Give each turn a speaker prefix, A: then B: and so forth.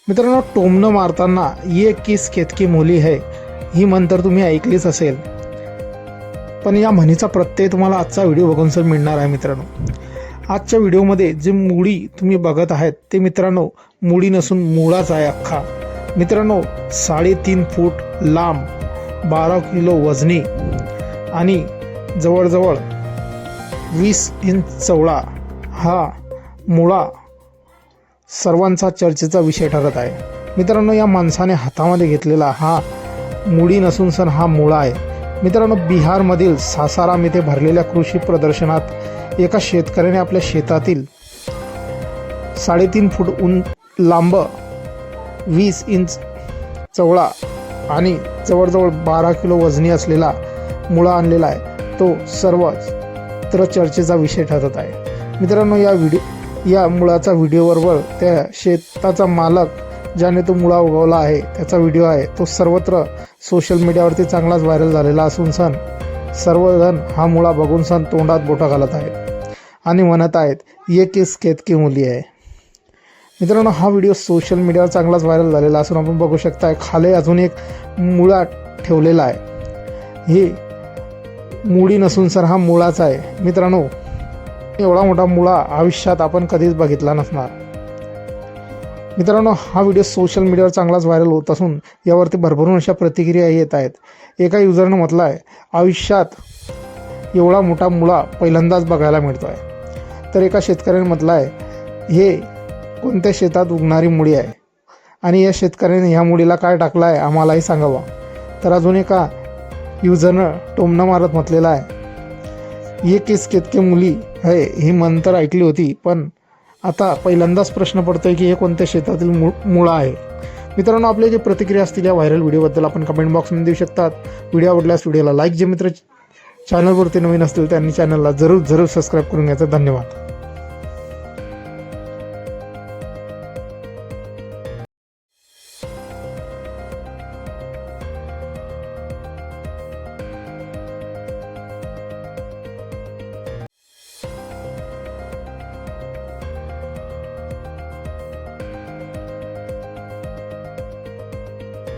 A: मित्रांनो, टोमणं मारताना ये किस केतकी मुली है ही म्हण तर तुम्ही ऐकलीच असेल, पण या म्हणीचा प्रत्यय तुम्हाला आजचा व्हिडिओ बघून सर मिळणार आहे. मित्रांनो, आजच्या व्हिडिओमध्ये जे मुळी तुम्ही बघत आहात ते मित्रांनो मुळी नसून मुळाच आहे अख्खा. मित्रांनो, 3.5 फूट लांब, 12 किलो वजनी आणि जवळजवळ 20 इंच चवळा हा मुळा सर्वांचा चर्चेचा विषय ठरत आहे. मित्रांनो, या माणसाने हातामध्ये घेतलेला हा मुळी नसून सर हा मुळा आहे. मित्रांनो, बिहारमधील सासाराम येथे भरलेल्या कृषी प्रदर्शनात एका शेतकऱ्याने आपल्या शेतातील 3.5 फूट लांब, 20 इंच चवळा आणि जवळजवळ 12 किलो वजनी असलेला मुळा आणलेला आहे. तो सर्वत्र चर्चेचा विषय ठरत आहे. मित्रांनो, या मुळाचा व्हिडिओवर त्या शेताचा मालक ज्याने तो मुळा उगवला आहे त्याचा व्हिडिओ आहे. तो सर्वत्र सोशल मीडियावरती चांगलाच व्हायरल झालेला असून सर्वजण हा मुळा बघून तोंडात बोटा घालत आहेत आणि म्हणत आहेत ये किस केतकी मुली आहे. मित्रांनो, हा व्हिडिओ सोशल मीडियावर चांगलाच व्हायरल झालेला असून आपण बघू शकता खाली अजून एक मुळा ठेवलेला आहे. ही मुळी नसून हा मुळाच आहे. मित्रांनो, एवढा मोठा मुळा आयुष्यात आपण कधीच बघितला नसणार. मित्रांनो, हा व्हिडिओ सोशल मीडियावर चांगलाच व्हायरल होत असून यावरती भरभरून अशा प्रतिक्रिया येत आहेत. एका युजरनं म्हटलं आहे, आयुष्यात एवढा मोठा मुळा पहिल्यांदाच बघायला मिळतो आहे. तर एका शेतकऱ्याने म्हटलं आहे, हे कोणत्या शेतात उगणारी मुळी आहे आणि या शेतकऱ्याने ह्या मुळीला काय टाकलं आहे आम्हालाही सांगावं. तर अजून एका युजरनं टोमणं मारत म्हटलेलं आहे, ये किस केतकी मुली है ही म्हण तर ऐकली होती, पण आता पहिल्यांदाच प्रश्न पडतोय की हे कोणत्या शेतातील मुळा आहे. मित्रांनो, आपल्या जे प्रतिक्रिया असतील या व्हायरल व्हिडिओबद्दल आपण कमेंट बॉक्समध्ये देऊ शकतात. व्हिडिओ आवडल्यास व्हिडिओला लाईक, जे मित्र चॅनलवरती नवीन असतील त्यांनी चॅनलला जरूर सबस्क्राईब करून घ्यायचं. धन्यवाद.